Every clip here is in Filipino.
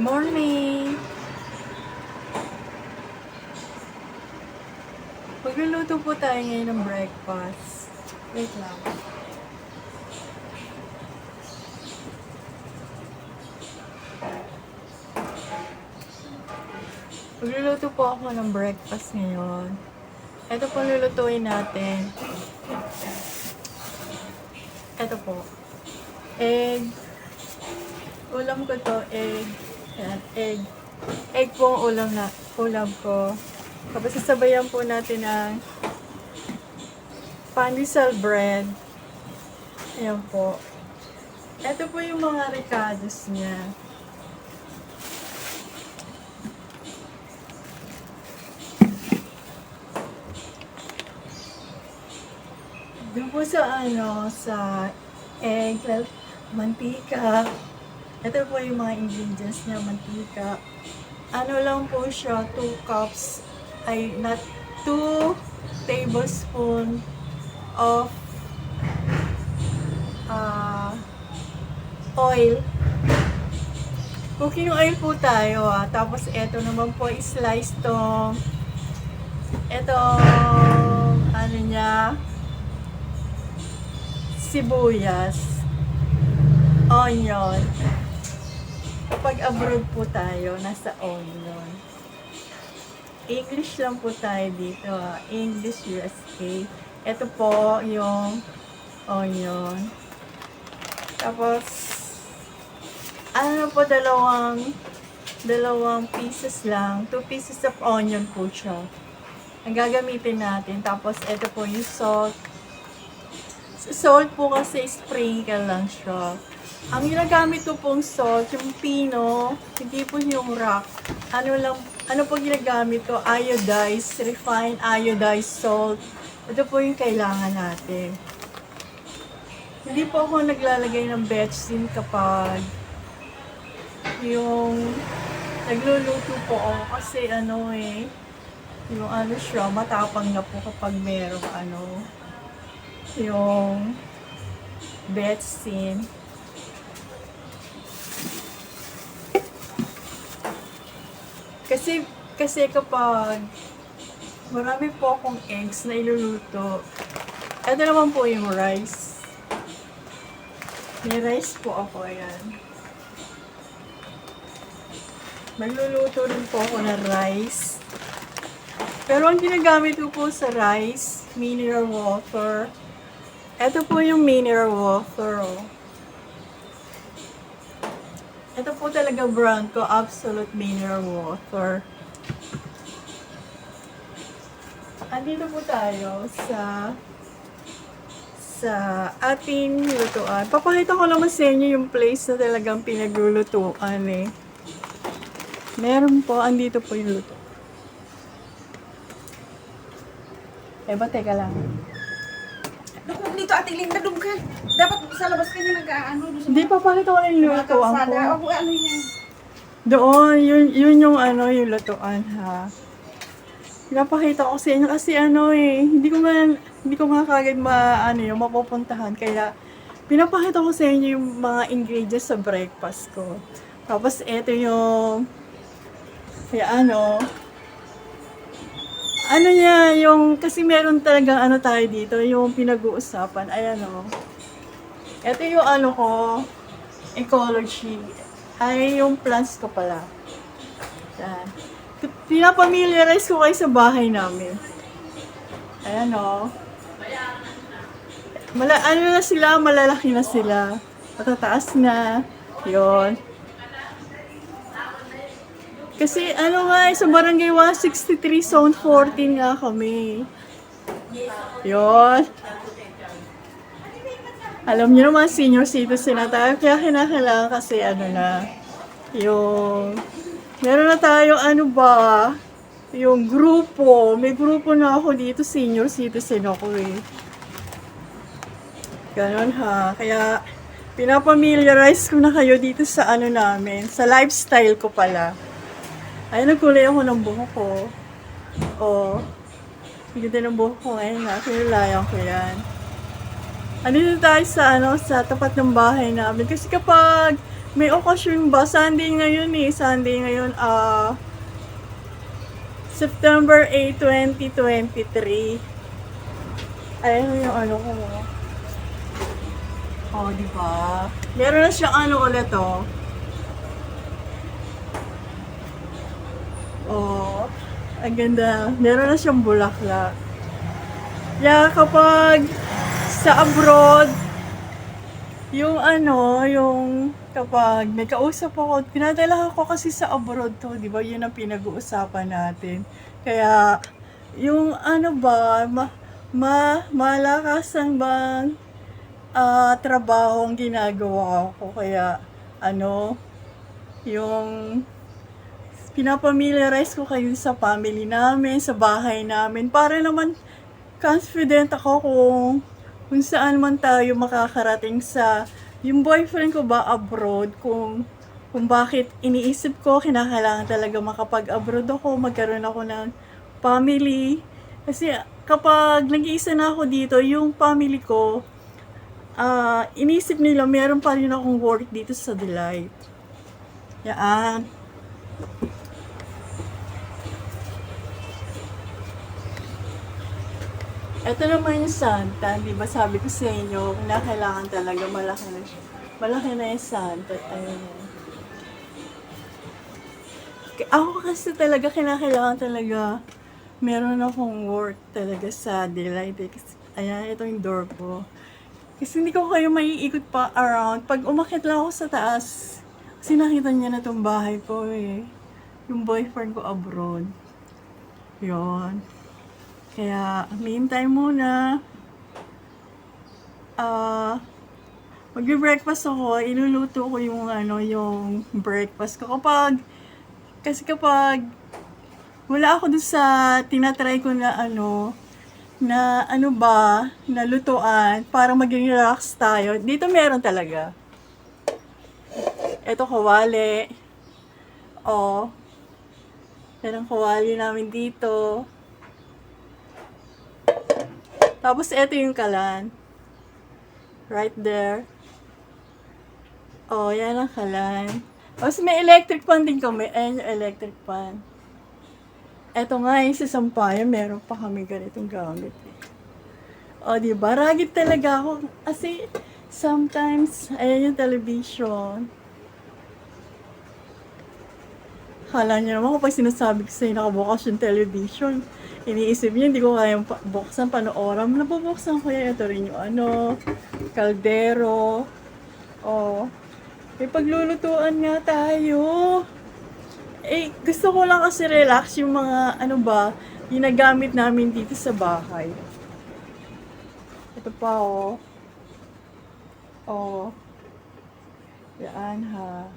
Morning! Magluluto po tayo ngayon ng breakfast. Wait lang. Magluluto po ako ng breakfast ngayon. Ito po lulutuin natin. Ito po. Egg. Ulam ko to, egg. Ayan, egg. Egg po ang ulam ko. Tapos sasabayan po natin ng pandesal bread. Ayan po. Ito po yung mga ricados niya. Doon po sa egg, mantika. Ito po yung mga ingredients niya, mantika. Ano lang po siya, 2 cups, ay not 2 tablespoon of oil. Cooking oil po tayo Tapos ito naman po slice tong ano niya, sibuyas, onion. Kapag abroad po tayo, nasa onion. English lang po tayo dito English USA. Ito po yung onion. Tapos, ano po, dalawang pieces lang. 2 pieces of onion po siya. Ang gagamitin natin. Tapos, ito po yung salt. Salt po kasi sprinkle lang siya. Ang ginagamit ko pong salt, yung pino, hindi po yung rock. Ano po ginagamit ko? Iodized, refined iodized salt. Ito po yung kailangan natin. Hindi po ako naglalagay ng betchin kapag yung nagluluto po ako kasi yung siya, matapang na po kapag merong yung betchin. Kasi kapag marami po akong eggs na iluluto, ito naman po yung rice. May rice po ako, ayan. Magluluto rin po ako ng rice. Pero ang ginagamit ko po sa rice, mineral water. Ito po yung mineral water, Ito po talaga brand ko, Absolute Mineral Water. Andito po tayo sa ating lutuan. Papakita ko naman sa inyo yung place na talagang pinaglulutuan Meron po, andito po yung luto. Teka lang. Naku, dito Ate Linda, doon ka. Dapat sa labas ka niya Hindi, papakita ko na yung lutuan ko. Ano niya? Doon, yun yung yung lutuan Pinapakita ko sa inyo kasi hindi ko nga kagad mapupuntahan. Kaya, pinapakita ko sa inyo yung mga ingredients sa breakfast ko. Tapos, ito yung, kasi meron talagang tayo dito, yung pinag-uusapan. Ayan Ito yung ecology. Ay, yung plants ko pala. Yan. Pinapamiliarize ko kayo sa bahay namin. Ayan na sila, malalaki na sila. Matataas na. Yun. Kasi sa barangay 163, zone 14 nga kami. Yun. Alam niyo naman, senior citizen na tayo. Kaya kinakailangan kasi meron na tayo yung grupo. May grupo na ako dito, senior citizen ako Ganon Kaya, pinapamiliarize ko na kayo dito sa namin, sa lifestyle ko pala. Ay, nagkulay ako ng buhok ko. Ganda ng buhok ko ngayon Kinulayan ko yan. Andito tayo sa tapat ng bahay namin. Kasi kapag May okasyon ba? Sunday ngayon eh. Sunday ngayon, September 8, 2023. Ayan yung ano ko. Oh, di ba? Meron na siyang ano ulit, oh. Oh, ang ganda. Meron na siyang bulaklak. Yeah, kapag sa abroad, yung ano, yung kapag may kausap ako, pinadala ko kasi sa abroad to, di ba? Yun ang pinag-uusapan natin. Kaya, yung ano ba, malakasan bang trabaho ang ginagawa ko. Kaya, ano, yung pinapamiliarize ko kayo sa family namin, sa bahay namin, para naman confident ako kung saan man tayo makakarating sa yung boyfriend ko ba abroad, kung bakit iniisip ko kinakailangan talaga makapag-abroad ako, magkaroon ako ng family. Kasi kapag nag-iisa na ako dito, yung family ko, inisip nila meron pa rin akong work dito sa Delight. Yan. Ito naman yung santan, di ba sabi ko sa inyo, kailangan talaga malaki na siya. Malaki na yung santan. Ayun. Ako kasi talaga kinakailangan talaga meron akong work talaga sa Delight. Kasi, ayan, ito yung door ko. Kasi hindi ko kayo maiikot pa around. Pag umakit lang ako sa taas, kasi nakita niya na itong bahay ko eh. Yung boyfriend ko abroad. Yun. Kaya, meantime muna, magbe-breakfast ako, iluluto ko yung yung breakfast ko. Kasi kapag wala ako dun sa tinatry ko na na lutuan, para maging relax tayo. Dito meron talaga. Ito kawali. Oh. Yan ang kawali namin dito. Tapos, ito yung kalan. Right there. Oh, yan ang kalan. Tapos, may electric pan din kami. Ayan yung electric pan. Ito nga yung sa Sampayan, meron pa kami ganitong gamit. Oh, diba? Ragid talaga ako. Kasi, sometimes, ayan yung television. Hala niyo naman kapag sinasabi ko sa'yo nakabukas yung television, iniisip niyo hindi ko kayang buksan, panoorin. Nabubuksan ko yan. Ito rin yung kaldero. Oh, may paglulutuan nga tayo. Eh, gusto ko lang kasi relax yung mga ginagamit namin dito sa bahay. Ito pa, oh. Oh. Yan, ha.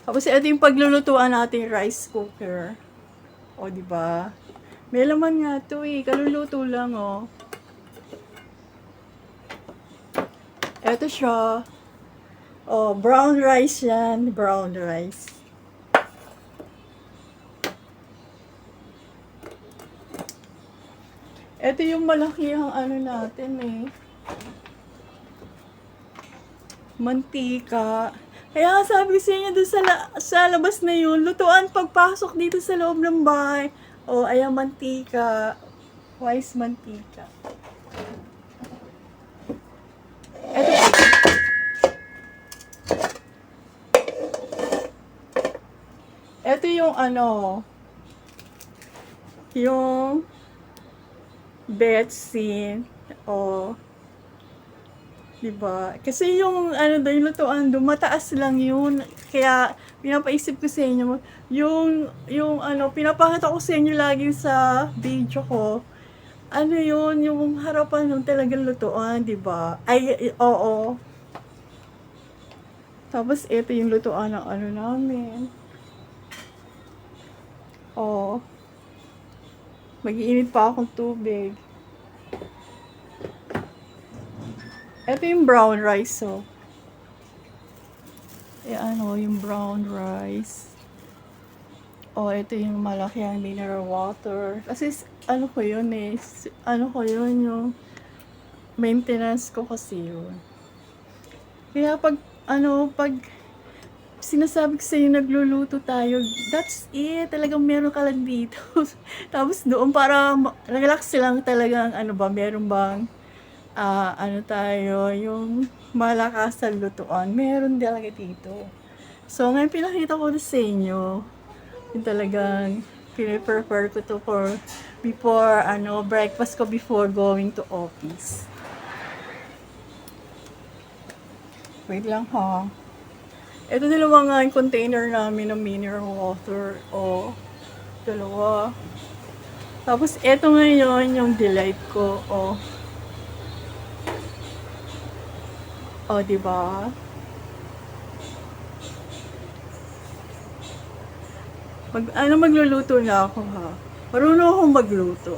Tapos ito yung paglulutuan natin rice cooker. O, di ba? May laman nga to eh. Kaluluto lang, oh. Ito siya. Oh, brown rice yan. Brown rice. Ito yung malakihang natin eh. Mantika. Kaya sabi sa inyo doon sa labas na yun, lutuan pagpasok dito sa loob ng bahay. O, ayan, mantika. Wise mantika. Ito po. Ito yung yung Betsy. O, diba? Kasi yung yung lutuan doon, mataas lang yun. Kaya pinapaisip ko sa inyo, yung pinapakita ko sa inyo lagi sa video ko, yun, yung harapan ng talagang lutuan, diba? Ay, oo. Tapos ito yung lutuan ng namin. Oh. Mag-iinit pa akong tubig. Ito yung brown rice, oh. Yung brown rice. Oh, ito yung malaki ang mineral water. Kasi, ko yun eh. Yung maintenance ko kasi yun. Kaya pag sinasabi ko sa'yo nagluluto tayo, that's it. Talagang meron ka lang dito. Tapos doon para relax lang talagang meron bang tayo, yung malakasan lutuan. Meron talaga dito. So, ngayon pinakita ko na sa inyo, yung talagang piniprefer ko to for before, breakfast ko before going to office. Wait lang ha. Ito dalawa nga yung container namin ng mineral water. O, dalawa. Tapos, ito ngayon yung delight ko. O, diba? Magluluto na ako ha. Marunong akong magluto.